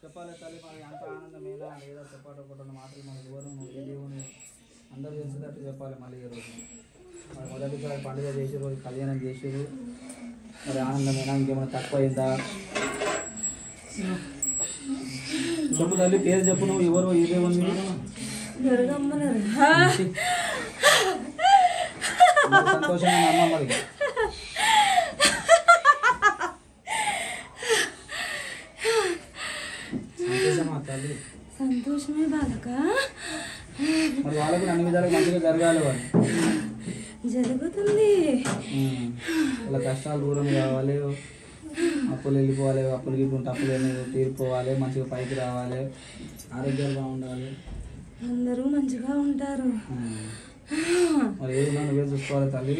చెప్పాలి తల్లి మరి అంత ఆనందమేనా లేదా చెప్పాలి ఒకటి మాటలు మన దూరం ఏ దేవుని అందరూ తెలిసేటట్టు చెప్పాలి. మళ్ళీ ఈరోజు మరి మొదటిసారి పండుగ చేసే రోజు కళ్యాణం చేసారు, మరి ఆనందమేనా ఇంకేమైనా తక్కువ అయిందా? చెప్పు తల్లి, పేరు చెప్పు, నువ్వు ఎవరు, ఏ దేవుని? సంతోషంగా అమ్మ మరి తల్లి సంతోషమే బాలక. మరి వాళ్ళకు అన్ని విధాలుగా మంచిగా జరగాలి, వాళ్ళు జరుగుతుంది. వాళ్ళ కష్టాలు దూరం కావాలి, అప్పులు వెళ్ళిపోవాలి, అప్పులు గిప్పుంటే అప్పులు తీరిపోవాలి, మంచిగా పైకి రావాలి, ఆరోగ్యాలు బాగుండాలి, అందరూ మంచిగా ఉంటారు. మరి ఏదైనా నువ్వే చూసుకోవాలి తల్లి.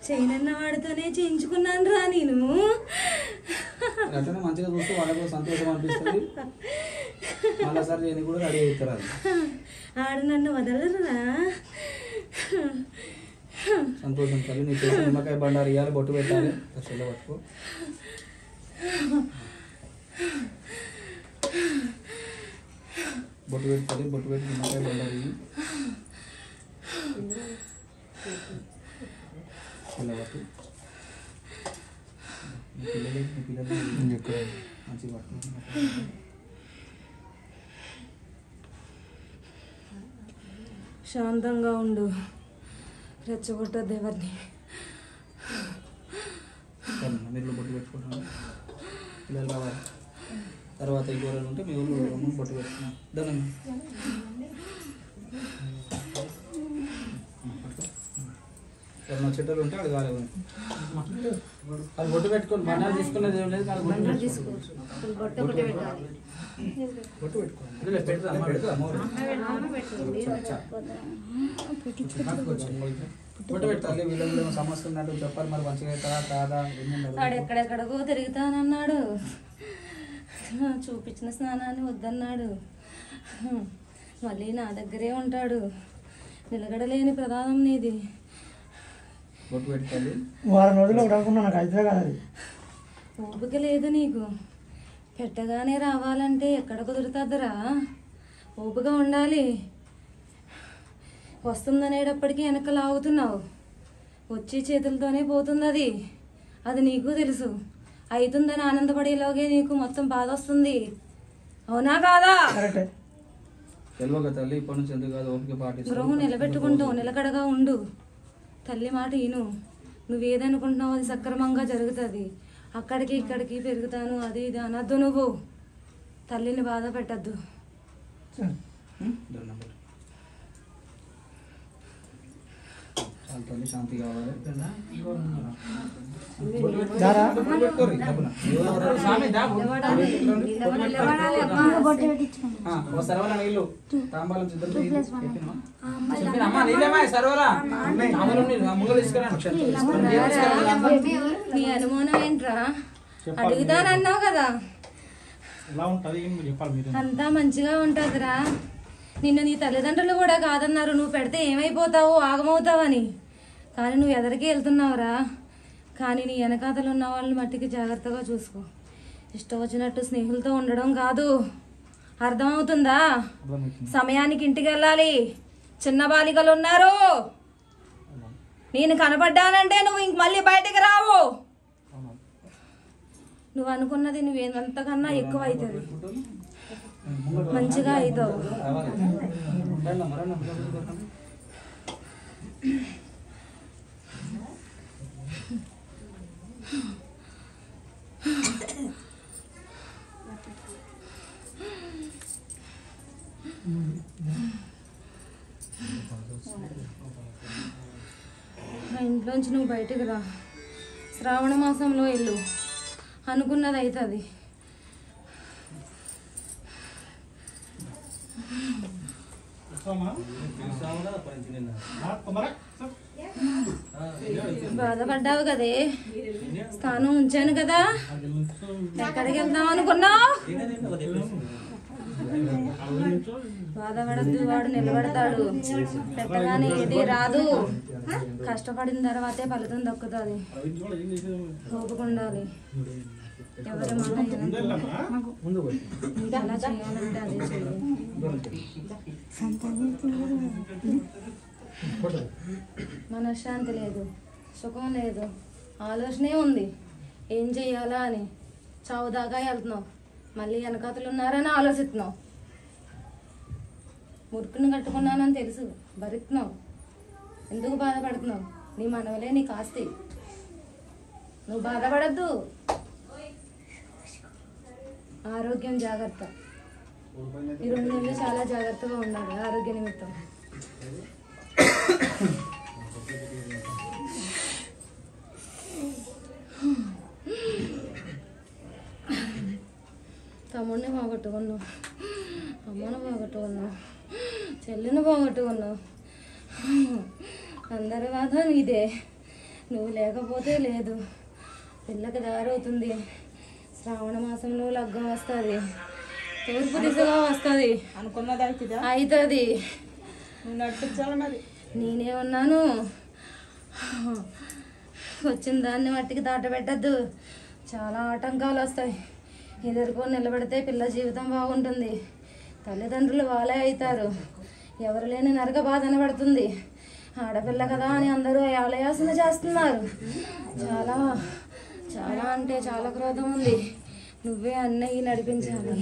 చైనన్న వాడితోనే చేయించుకున్నాను రా నేను. అట్లనే మంచిగా చూస్తే వాళ్ళకు సంతోషం అనిపిస్తుంది, మళ్ళీసారి నేను కూడా రెడీ అవుతారు. అది ఆడు నన్ను వదలరురా. సంతోషం తల్లి. నీ చేసి నిమ్మకాయ బండారు ఇవ్వాలి, బొట్టు పెట్టాలి, చెల్ల పట్టుకో. బొట్టు పెట్టుకోవాలి, బొట్టు పెట్టి నిమ్మకాయ బండారు చెల్ల పట్టు. మీ పిల్లలు మంచిగా పట్టు. శాంతంగా ఉండు, రెచ్చగొట్టద్దు ఎవరిని. మీరు బొట్టు పెట్టుకుంటున్నాను, పిల్లలు రావాలి. తర్వాత ఈ కూరలు ఉంటే మీ ఊళ్ళో బొట్టు పెట్టుకున్నాం. దాని ఏమన్నా చెట్టలు ఉంటే అది కాలేదు, అది బొట్టు పెట్టుకోండి. బండాలు తీసుకునేది ఏం లేదు, బొట్టు పెట్టుకోండి. బొట్టు పెట్టాలి. వీళ్ళకి సమస్య ఉన్నట్టు చెప్పాలి, మరి మంచిగా అవుతారా కాదా. వాడు ఎక్కడెక్కడికో తిరుగుతానన్నాడు, చూపించిన స్నానాన్ని వద్దన్నాడు, మళ్ళీ నా దగ్గరే ఉంటాడు. నిలగడలేని ప్రదానం నీది. బొట్టు పెట్టుకోవాలి. వారం రోజులు ఒకటి అనుకున్నా, నాకు అయితే కదా అది. ఓపిక లేదు నీకు. పెట్టగానే రావాలంటే ఎక్కడ కుదురుతుందిరా? ఓపిక ఉండాలి. వస్తుందనేటప్పటికీ వెనక లాగుతున్నావు. వచ్చి చేతులతోనే పోతుంది అది. అది నీకు తెలుసు. అవుతుందని ఆనందపడేలాగే నీకు మొత్తం బాధ వస్తుంది. అవునా కాదా? కరెక్టే. తెలియక తల్లి ఇప్పటి నుంచి ఎందుకు కాదు ఓపిక పాటిస్తావు. గృహం నిలబెట్టుకుంటావు, నిలకడగా ఉండు. తల్లి మాట విను. నువ్వేదనుకుంటున్నావు అది సక్రమంగా జరుగుతుంది. అక్కడికి ఇక్కడికి పెరుగుతాను అది ఇది అనద్దు. నువ్వు తల్లిని బాధ పెట్టద్దు. దండం పెట్టు. చాలా తల్లి శాంతి కావాలి. సర్వరా నీళ్ళు తాంబాలం చెప్పినమ్మా నీళ్ళేమా సర్వరా ముంగలు తీసుకురా. నీ అనుమానం ఏంట్రా? అడుగుతానన్నావు కదా. అంతా మంచిగా ఉంటుందిరా. నిన్ను నీ తల్లిదండ్రులు కూడా కాదన్నారు. నువ్వు పెడితే ఏమైపోతావు, ఆగమవుతావని. కానీ నువ్వు ఎదరికి వెళ్తున్నావురా. కానీ నీ వెనకాతలు ఉన్న వాళ్ళని మట్టికి జాగ్రత్తగా చూసుకో. ఇష్టం వచ్చినట్టు స్నేహితులతో ఉండడం కాదు. అర్థమవుతుందా? సమయానికి ఇంటికి వెళ్ళాలి. చిన్న బాలికలు ఉన్నారు. నేను కనపడ్డానంటే నువ్వు ఇంక మళ్ళీ బయటికి రావు. నువ్వు అనుకున్నది నువ్వేంతకన్నా ఎక్కువ అవుతుంది. మంచిగా అవుతావు. ఆ ఇంట్లోంచి నువ్వు బయటకు రా. శ్రావణ మాసంలో వెళ్ళు. అనుకున్నది అవుతుంది. బాధపడ్డావు కదే. స్థానం ఉంచాను కదా. ఎక్కడికి వెళ్దాం అనుకున్నావు? బాధపడద్దు. వాడు నిలబడతాడు. పెట్టగానే ఏది రాదు. కష్టపడిన తర్వాతే ఫలితం దక్కుతుంది. ఓపుకుండాలి. ఎవరి మాట ఎలా చేయాలంటే అదే చేయాలి. మనశ్శాంతి లేదు, సుఖం లేదు, ఆలోచనే ఉంది ఏం చెయ్యాలా అని. చావు దాకా వెళ్తున్నావు. మళ్ళీ వెనకాతలు ఉన్నారని ఆలోచిస్తున్నావు. మురుకుని కట్టుకున్నానని తెలుసు, భరిస్తున్నావు. ఎందుకు బాధపడుతున్నావు? నీ మనవలే నీకు ఆస్తి. నువ్వు బాధపడద్దు. ఆరోగ్యం జాగ్రత్త. ఈ 2 నెలలు చాలా జాగ్రత్తగా ఉండాలి ఆరోగ్య నిమిత్తం. తమ్ముడిని పోగొట్టుకున్నావు, అమ్మను పోగొట్టుకున్నావు, చెల్లిని పోగొట్టుకున్నావు. అందరి బాధ నీదే. నువ్వు లేకపోతే లేదు. పిల్లకి దారవుతుంది. శ్రావణ మాసంలో లగ్గం వస్తుంది. తూర్పు దిశగా వస్తుంది. అనుకున్నది అవుతుంది. నువ్వు నడిపించాలన్నది. నేనే ఉన్నాను. వచ్చిన దాన్ని మట్టికి దాటబెట్టద్దు. చాలా ఆటంకాలు వస్తాయి. ఎదుర్కొని నిలబడితే పిల్ల జీవితం బాగుంటుంది. తల్లిదండ్రులు వాళ్ళే అవుతారు. ఎవరు లేని నరక బాధ అనబడుతుంది. ఆడపిల్ల కదా అని అందరూ ఆలయాసన చేస్తున్నారు. చాలా చాలా అంటే చాలా క్రోధం ఉంది. నువ్వే అన్నయ్య నడిపించాలి.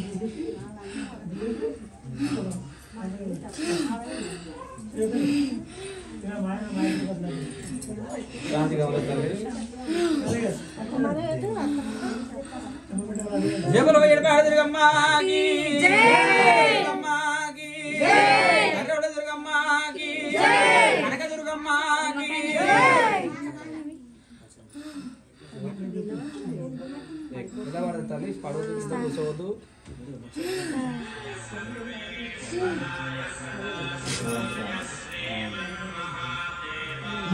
శాంతి కావాలి తల్లి. జయములు దుర్గమ్మకి దుర్గమ్మకి కనక దుర్గమ్మకి. ఎలా పడదు తల్లి? పడవద్దు, కూర్చోవద్దు.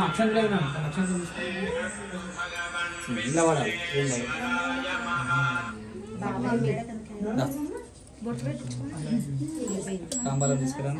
అక్షరం లేదు. అక్షరం ఇలా పడాలి. తాంబాలం తీసుకురా.